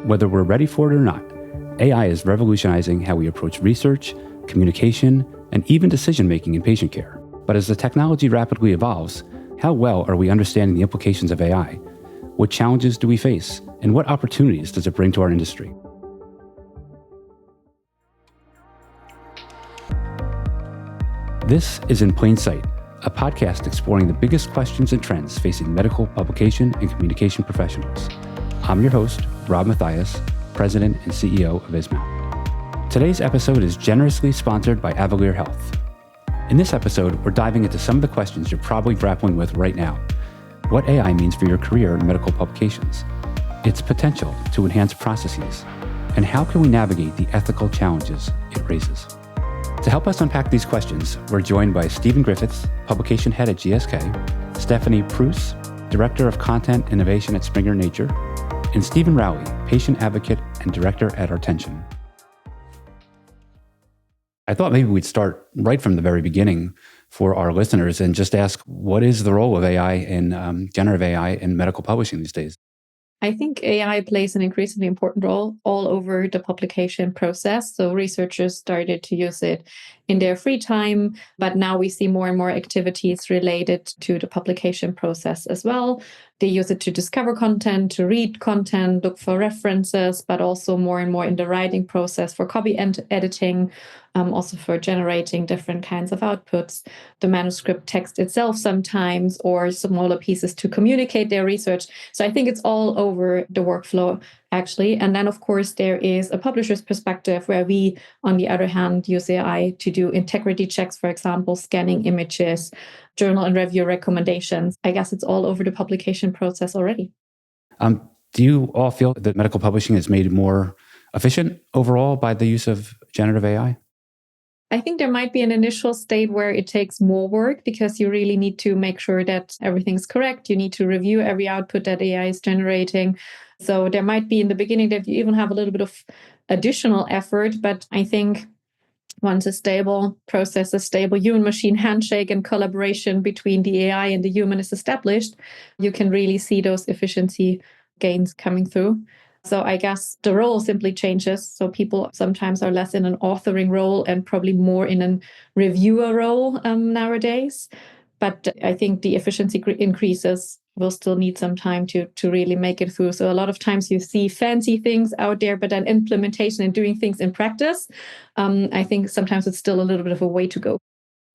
Whether we're ready for it or not, AI is revolutionizing how we approach research, communication, and even decision-making in patient care. But as the technology rapidly evolves, how well are we understanding the implications of AI? What challenges do we face? And what opportunities does it bring to our industry? This is In Plain Sight, a podcast exploring the biggest questions and trends facing medical, publication, and communication professionals. I'm your host, Rob Mathias, President and CEO of ISMAP. Today's episode is generously sponsored by Avalere Health. In this episode, we're diving into some of the questions you're probably grappling with right now. What AI means for your career in medical publications, its potential to enhance processes, and how can we navigate the ethical challenges it raises? To help us unpack these questions, we're joined by Stephen Griffiths, Publication Head at GSK, Stephanie Preuss, Director of Content Innovation at Springer Nature, and Stephen Rowley, Patient Advocate and Director at Artention. I thought maybe we'd start right from the very beginning for our listeners and just ask, what is the role of AI in generative AI in medical publishing these days? I think AI plays an increasingly important role all over the publication process. So researchers started to use it in their free time, but now we see more and more activities related to the publication process as well. They use it to discover content, to read content, look for references, but also more and more in the writing process for copy editing, also for generating different kinds of outputs, the manuscript text itself sometimes, or smaller pieces to communicate their research. So I think it's all over the workflow, actually. And then, of course, there is a publisher's perspective where we, on the other hand, use AI to do integrity checks, for example, scanning images, journal and review recommendations. I guess it's all over the publication process already. Do you all feel that medical publishing is made more efficient overall by the use of generative AI? I think there might be an initial state where it takes more work because you really need to make sure that everything's correct. You need to review every output that AI is generating. So there might be in the beginning that you even have a little bit of additional effort. But I think once a stable process, a stable human-machine handshake and collaboration between the AI and the human is established, you can really see those efficiency gains coming through. So I guess the role simply changes. So people sometimes are less in an authoring role and probably more in a reviewer role nowadays. But I think the efficiency increases. Will still need some time to really make it through. So a lot of times you see fancy things out there, but then implementation and doing things in practice, I think sometimes it's still a little bit of a way to go.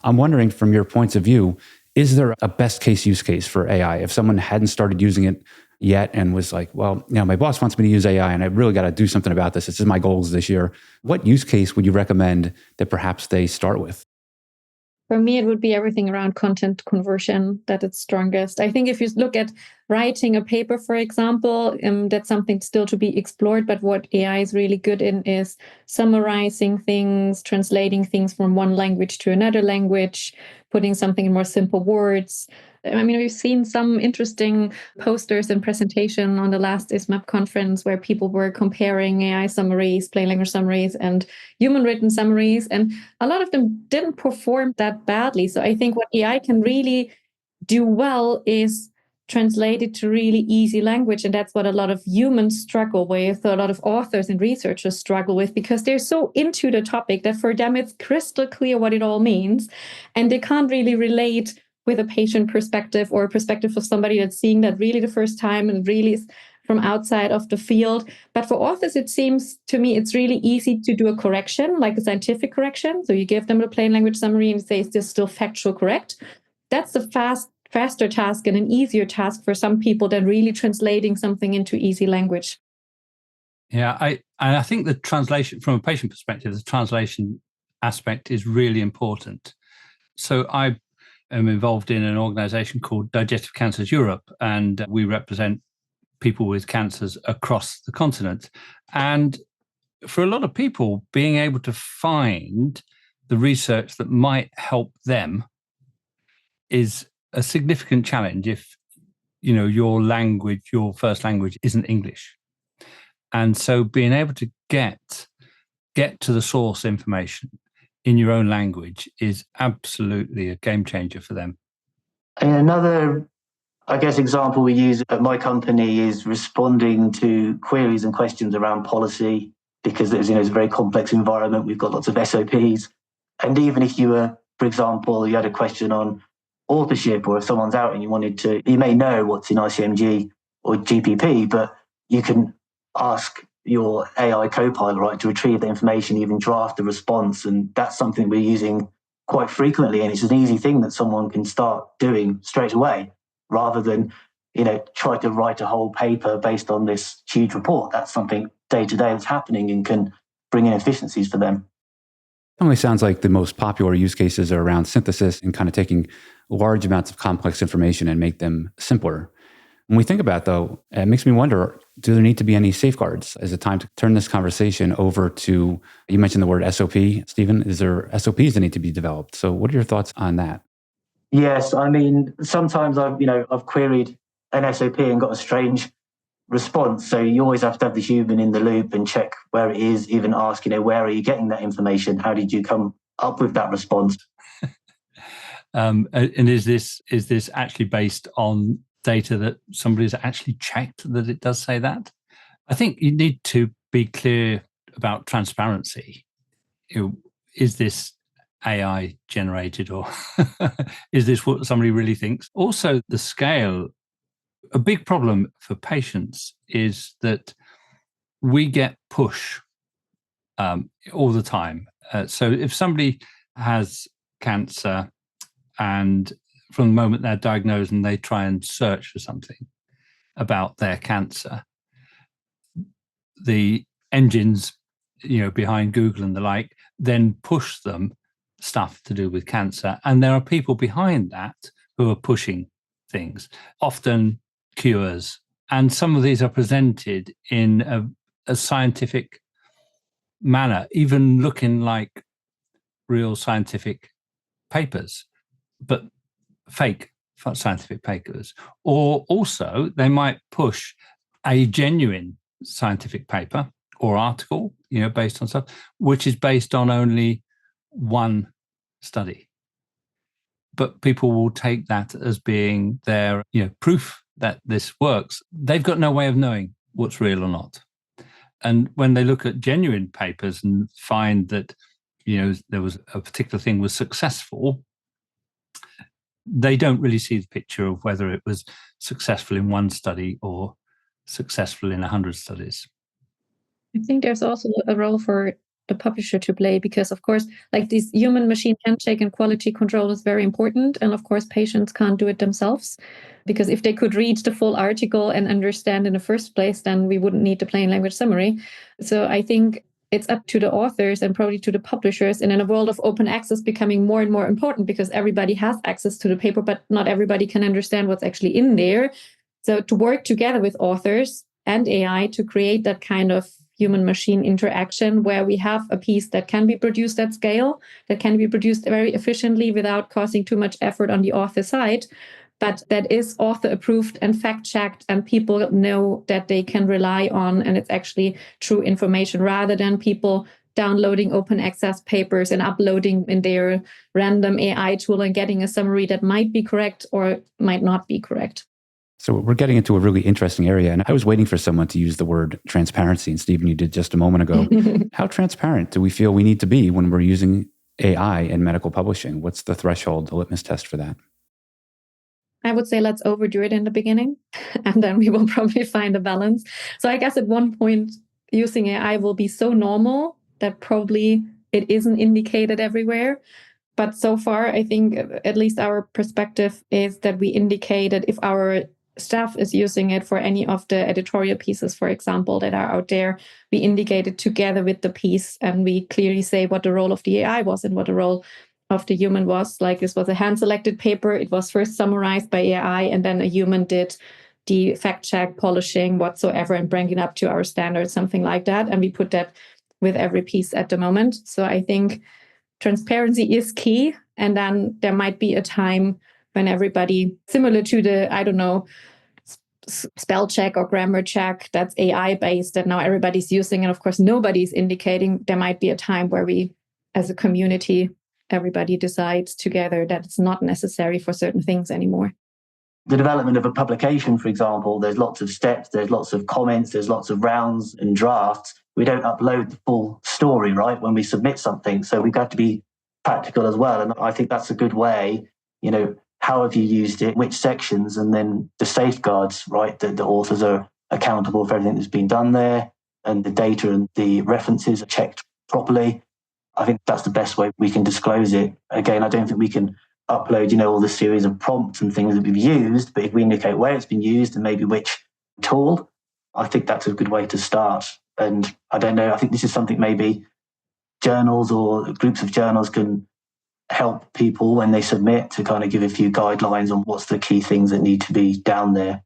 I'm wondering, from your points of view, is there a best case use case for AI? If someone hadn't started using it yet and was like, well, my boss wants me to use AI and I really got to do something about this. This is my goals this year. What use case would you recommend that perhaps they start with? For me, it would be everything around content conversion that it's strongest. I think if you look at writing a paper, for example, that's something still to be explored. But what AI is really good in is summarizing things, translating things from one language to another language, putting something in more simple words. I mean, we've seen some interesting posters and presentation on the last ISMAP conference where people were comparing AI summaries, plain language summaries, and human written summaries. And a lot of them didn't perform that badly. So I think what AI can really do well is translate it to really easy language. And that's what a lot of humans struggle with, a lot of authors and researchers struggle with, because they're so into the topic that for them it's crystal clear what it all means. And they can't really relate with a patient perspective or a perspective of somebody that's seeing that really the first time and really is from outside of the field. But for authors, it seems to me it's really easy to do a correction, like a scientific correction. So you give them a plain language summary and say, is this still factual correct? That's a faster task and an easier task for some people than really translating something into easy language. Yeah, I think the translation, from a patient perspective, the translation aspect is really important. So I am involved in an organization called Digestive Cancers Europe, and we represent people with cancers across the continent. And for a lot of people, being able to find the research that might help them is a significant challenge if, your language, your first language isn't English. And so being able to get to the source information in your own language is absolutely a game changer for them. Another I guess example we use at my company is responding to queries and questions around policy, because it's a very complex environment. We've got lots of SOPs. And even if you were, for example, you had a question on authorship, or if someone's out and you may know what's in ICMG or GPP, but you can ask your AI Copilot, right, to retrieve the information, even draft the response. And that's something we're using quite frequently. And it's an easy thing that someone can start doing straight away, rather than, try to write a whole paper based on this huge report. That's something day to day that's happening and can bring in efficiencies for them. It only sounds like the most popular use cases are around synthesis and kind of taking large amounts of complex information and make them simpler. When we think about it, though, it makes me wonder, do there need to be any safeguards? Is it time to turn this conversation over to, you mentioned the word SOP, Stephen, is there SOPs that need to be developed? So what are your thoughts on that? Yes, sometimes I've queried an SOP and got a strange response. So you always have to have the human in the loop and check where it is, even ask, where are you getting that information? How did you come up with that response? And is this actually based on data that somebody's actually checked that it does say that? I think you need to be clear about transparency. Is this AI generated, or is this what somebody really thinks? Also, the scale. A big problem for patients is that we get push all the time. So if somebody has cancer, and from the moment they're diagnosed and they try and search for something about their cancer, the engines, behind Google and the like, then push them stuff to do with cancer. And there are people behind that who are pushing things, often cures. And some of these are presented in a scientific manner, even looking like real scientific papers, but fake scientific papers. Or also they might push a genuine scientific paper or article, based on stuff, which is based on only one study. But people will take that as being their, proof that this works. They've got no way of knowing what's real or not. And when they look at genuine papers and find that, there was a particular thing was successful, they don't really see the picture of whether it was successful in one study or successful in 100 studies. I think there's also a role for the publisher to play, because of course, like this human machine handshake and quality control is very important. And of course, patients can't do it themselves, because if they could read the full article and understand in the first place, then we wouldn't need the plain language summary. So I think it's up to the authors and probably to the publishers. And in a world of open access becoming more and more important, because everybody has access to the paper, but not everybody can understand what's actually in there. So to work together with authors and AI to create that kind of human-machine interaction where we have a piece that can be produced at scale, that can be produced very efficiently without causing too much effort on the author side, but that is author approved and fact-checked, and people know that they can rely on, and it's actually true information, rather than people downloading open access papers and uploading in their random AI tool and getting a summary that might be correct or might not be correct. So we're getting into a really interesting area. And I was waiting for someone to use the word transparency. And Stephen, you did just a moment ago. How transparent do we feel we need to be when we're using AI in medical publishing? What's the threshold, the litmus test for that? I would say let's overdo it in the beginning, and then we will probably find a balance. So I guess at one point, using AI will be so normal that probably it isn't indicated everywhere. But so far, I think at least our perspective is that we indicated if our staff is using it for any of the editorial pieces, for example, that are out there, we indicate it together with the piece, and we clearly say what the role of the AI was and what the role of the human was. Like, this was a hand-selected paper. It was first summarized by AI, and then a human did the fact-check, polishing, whatsoever, and bringing it up to our standards, something like that. And we put that with every piece at the moment. So I think transparency is key. And then there might be a time when everybody, similar to the, spell check or grammar check, that's AI based, that now everybody's using, and of course nobody's indicating, there might be a time where we, as a community, everybody decides together that it's not necessary for certain things anymore. the development of a publication, for example, there's lots of steps, there's lots of comments, there's lots of rounds and drafts. We don't upload the full story, right, when we submit something. So we've got to be practical as well. And I think that's a good way, how have you used it, which sections, and then the safeguards, right, that the authors are accountable for everything that's been done there, and the data and the references are checked properly. I think that's the best way we can disclose it. Again, I don't think we can upload, all the series of prompts and things that we've used, but if we indicate where it's been used and maybe which tool, I think that's a good way to start. And I don't know, I think this is something maybe journals or groups of journals can help people when they submit to kind of give a few guidelines on what's the key things that need to be down there.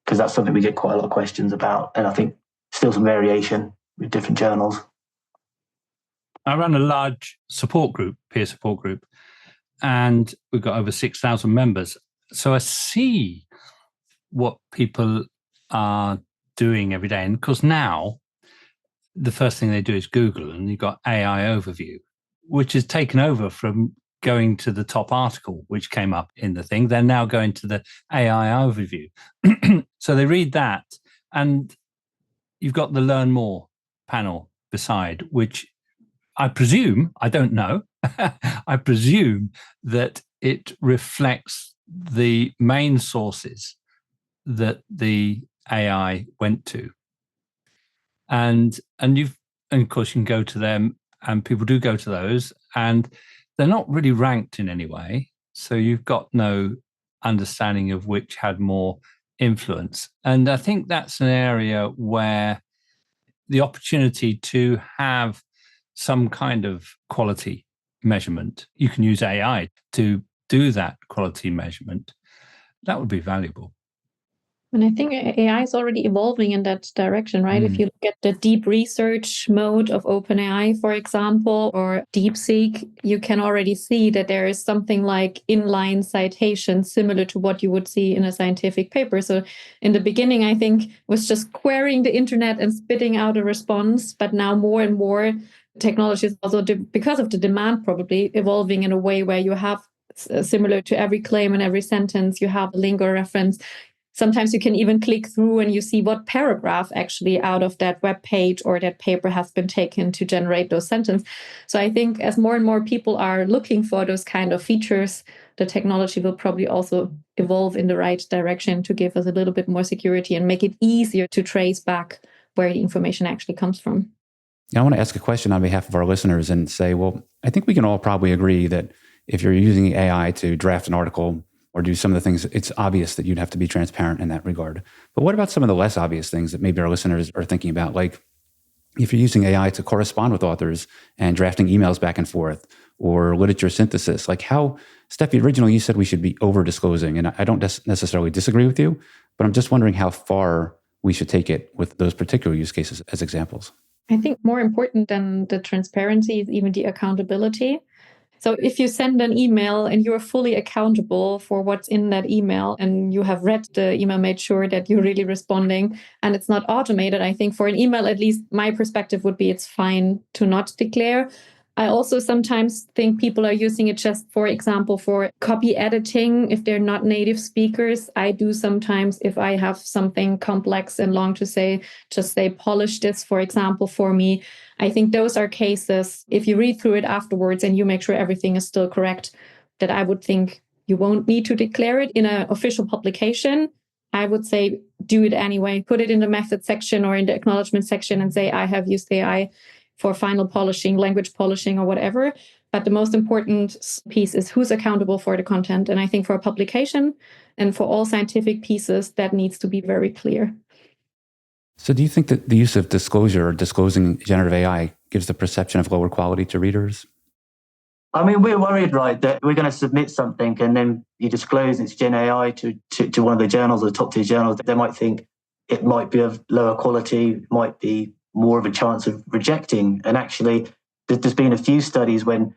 Because that's something we get quite a lot of questions about. And I think still some variation with different journals. I run a large support group, peer support group, and we've got over 6,000 members. So I see what people are doing every day. And of course, now the first thing they do is Google, and you've got AI overview, which is taken over from going to the top article, which came up in the thing. They're now going to the AI overview. So they read that, and you've got the Learn More panel beside, which I presume, I don't know, I presume that it reflects the main sources that the AI went to. And of course you can go to them, and people do go to those, and they're not really ranked in any way. So you've got no understanding of which had more influence. And I think that's an area where the opportunity to have some kind of quality measurement, you can use AI to do that quality measurement, that would be valuable. And I think AI is already evolving in that direction, right? If you look at the deep research mode of OpenAI, for example, or DeepSeek, you can already see that there is something like inline citation similar to what you would see in a scientific paper. So in the beginning, I think was just querying the internet and spitting out a response. But now more and more technology is also, because of the demand, probably evolving in a way where you have, similar to every claim and every sentence, you have a link or reference. Sometimes you can even click through and you see what paragraph actually out of that web page or that paper has been taken to generate those sentences. So I think as more and more people are looking for those kind of features, the technology will probably also evolve in the right direction to give us a little bit more security and make it easier to trace back where the information actually comes from. I want to ask a question on behalf of our listeners and say, well, I think we can all probably agree that if you're using AI to draft an article or do some of the things, it's obvious that you'd have to be transparent in that regard. But what about some of the less obvious things that maybe our listeners are thinking about? Like if you're using AI to correspond with authors and drafting emails back and forth, or literature synthesis, like how, Steffi, originally you said we should be over-disclosing, and I don't necessarily disagree with you, but I'm just wondering how far we should take it with those particular use cases as examples. I think more important than the transparency is even the accountability. So if you send an email and you are fully accountable for what's in that email and you have read the email, made sure that you're really responding and it's not automated, I think for an email, at least my perspective would be it's fine to not declare. I also sometimes think people are using it just, for example, for copy editing. If they're not native speakers, I do sometimes, if I have something complex and long to say, just say, polish this, for example, for me. I think those are cases, if you read through it afterwards and you make sure everything is still correct, that I would think you won't need to declare it in an official publication. I would say do it anyway. Put it in the method section or in the acknowledgement section and say, I have used AI for final polishing, language polishing, or whatever. But the most important piece is who's accountable for the content. And I think for a publication and for all scientific pieces, that needs to be very clear. So do you think that the use of disclosure or disclosing generative AI gives the perception of lower quality to readers? I mean, we're worried, right, that we're going to submit something and then you disclose it's Gen AI to one of the journals or the top tier journals. They might think it might be of lower quality, might be more of a chance of rejecting. And actually, there's been a few studies when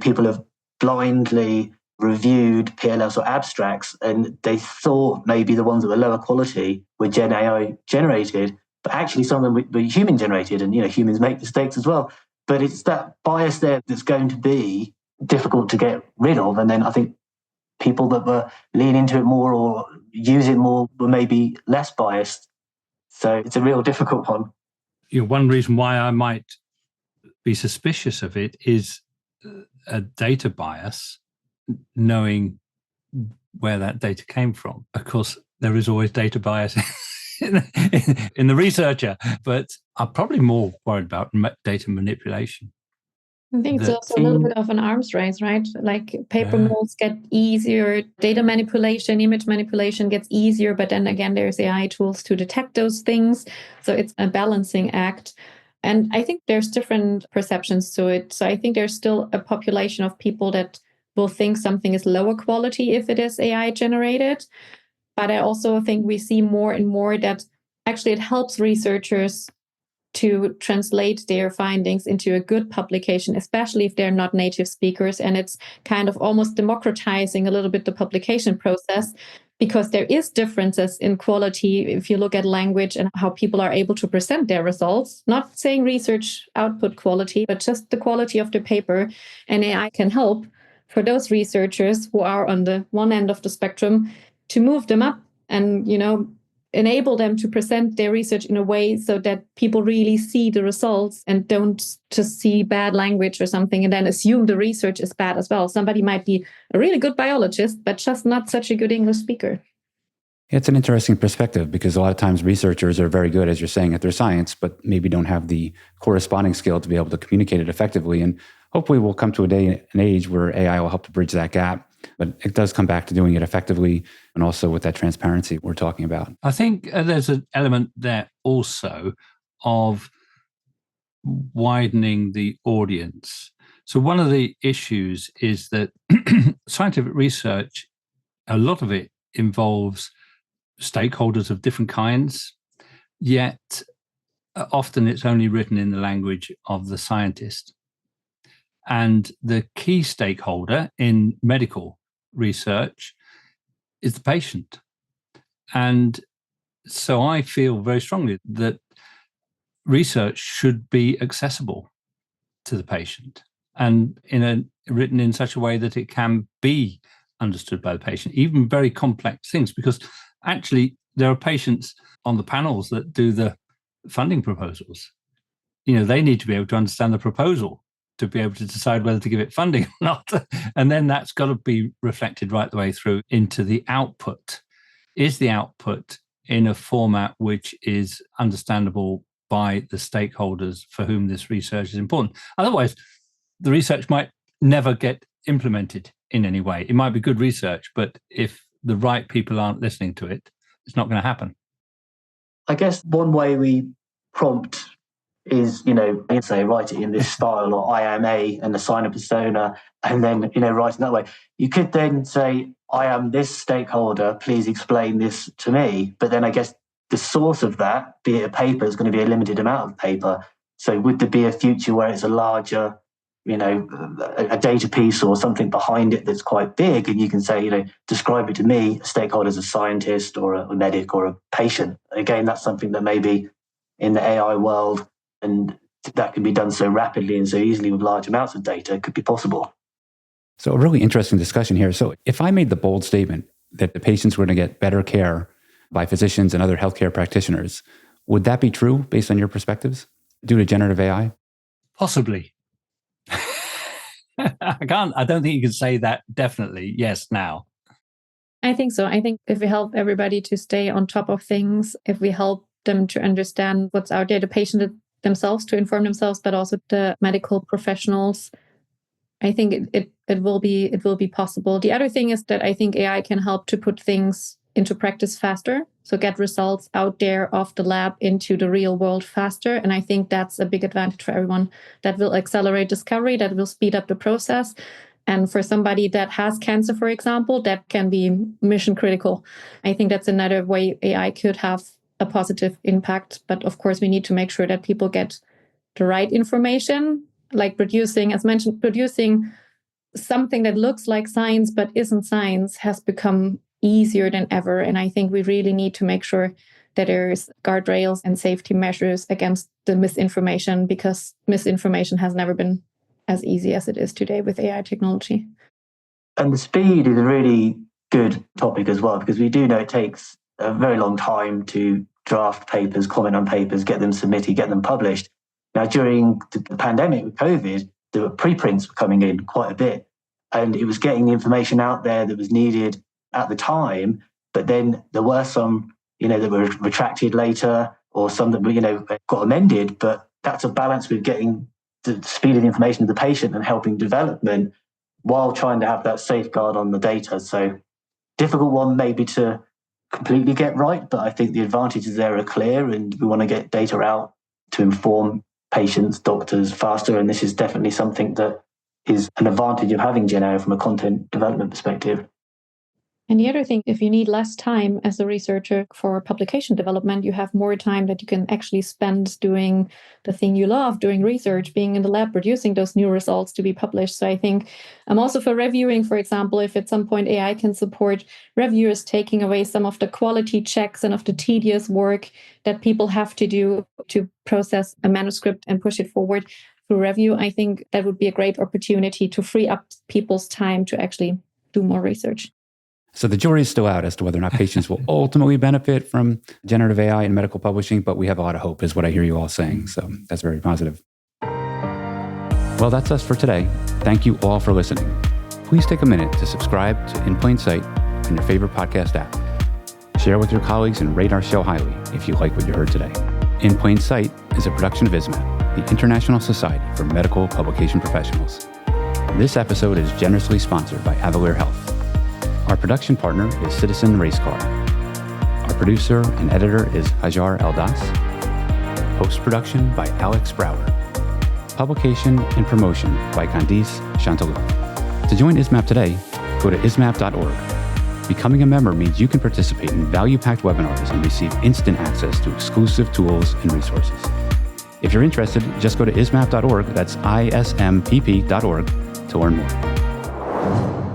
people have blindly reviewed PLFs or abstracts and they thought maybe the ones that were lower quality were Gen AI generated, but actually some of them were human generated, and humans make mistakes as well. But it's that bias there that's going to be difficult to get rid of. And then I think people that were leaning into it more or use it more were maybe less biased. So it's a real difficult one. One reason why I might be suspicious of it is a data bias, knowing where that data came from. Of course, there is always data bias in the researcher, but I'm probably more worried about data manipulation. I think it's also a little bit of an arms race, right? Like paper molds get easier, data manipulation, image manipulation gets easier, but then again, there's AI tools to detect those things. So it's a balancing act. And I think there's different perceptions to it. So I think there's still a population of people that will think something is lower quality if it is AI generated. But I also think we see more and more that actually it helps researchers to translate their findings into a good publication, especially if they're not native speakers. And it's kind of almost democratizing a little bit the publication process, because there is differences in quality if you look at language and how people are able to present their results, not saying research output quality, but just the quality of the paper. And AI can help for those researchers who are on the one end of the spectrum to move them up and, enable them to present their research in a way so that people really see the results and don't just see bad language or something and then assume the research is bad as well. Somebody might be a really good biologist, but just not such a good English speaker. It's an interesting perspective, because a lot of times researchers are very good, as you're saying, at their science, but maybe don't have the corresponding skill to be able to communicate it effectively. And hopefully we'll come to a day and age where AI will help to bridge that gap. But it does come back to doing it effectively and also with that transparency we're talking about. I think there's an element there also of widening the audience. So one of the issues is that scientific research, a lot of it involves stakeholders of different kinds, yet often it's only written in the language of the scientist. And the key stakeholder in medical research is the patient. And so I feel very strongly that research should be accessible to the patient and written in such a way that it can be understood by the patient, even very complex things, because actually there are patients on the panels that do the funding proposals. They need to be able to understand the proposal to be able to decide whether to give it funding or not. And then that's got to be reflected right the way through into the output. Is the output in a format which is understandable by the stakeholders for whom this research is important? Otherwise, the research might never get implemented in any way. It might be good research, but if the right people aren't listening to it, it's not going to happen. I guess one way we prompt is, say, write it in this style, or I am a, and assign a persona, and then, write it that way. You could then say, I am this stakeholder, please explain this to me. But then I guess the source of that, be it a paper, is going to be a limited amount of paper. So would there be a future where it's a larger, a data piece or something behind it that's quite big, and you can say, describe it to me, a stakeholder as a scientist or a medic or a patient. Again, that's something that maybe in the AI world, and that can be done so rapidly and so easily with large amounts of data, could be possible. So a really interesting discussion here. So if I made the bold statement that the patients were going to get better care by physicians and other healthcare practitioners, would that be true based on your perspectives due to generative AI? Possibly. I don't think you can say that definitely yes now. I think so. I think if we help everybody to stay on top of things, if we help them to understand what's out there, the patient themselves to inform themselves, but also the medical professionals, I think it will be possible. The other thing is that I think AI can help to put things into practice faster, so get results out there of the lab into the real world faster. And I think that's a big advantage for everyone. That will accelerate discovery, that will speed up the process. And for somebody that has cancer, for example, that can be mission critical. I think that's another way AI could have a positive impact. But of course, we need to make sure that people get the right information, like producing something that looks like science but isn't science has become easier than ever. And I think we really need to make sure that there's guardrails and safety measures against the misinformation, because misinformation has never been as easy as it is today with AI technology. And the speed is a really good topic as well, because we do know it takes a very long time to draft papers, comment on papers, get them submitted, get them published. Now, during the pandemic with COVID, the preprints were coming in quite a bit, and it was getting the information out there that was needed at the time. But then there were some, that were retracted later, or some that, got amended. But that's a balance with getting the speed of the information to the patient and helping development while trying to have that safeguard on the data. So difficult one maybe to completely get right, but I think the advantages there are clear, and we want to get data out to inform patients, doctors faster. And this is definitely something that is an advantage of having Gen AI from a content development perspective. And the other thing, if you need less time as a researcher for publication development, you have more time that you can actually spend doing the thing you love, doing research, being in the lab, producing those new results to be published. So I think I'm also for reviewing, for example, if at some point AI can support reviewers taking away some of the quality checks and of the tedious work that people have to do to process a manuscript and push it forward through review, I think that would be a great opportunity to free up people's time to actually do more research. So the jury is still out as to whether or not patients will ultimately benefit from generative AI in medical publishing, but we have a lot of hope is what I hear you all saying. So that's very positive. Well, that's us for today. Thank you all for listening. Please take a minute to subscribe to In Plain Sight on your favorite podcast app. Share with your colleagues and rate our show highly if you like what you heard today. In Plain Sight is a production of ISMAP, the International Society for Medical Publication Professionals. This episode is generously sponsored by Avalere Health. Our production partner is Citizen Racecar. Our producer and editor is Hajar Eldas. Post-production by Alex Brower. Publication and promotion by Candice Chantalou. To join ISMAP today, go to ismap.org. Becoming a member means you can participate in value-packed webinars and receive instant access to exclusive tools and resources. If you're interested, just go to ismap.org, that's ismpp.org, to learn more.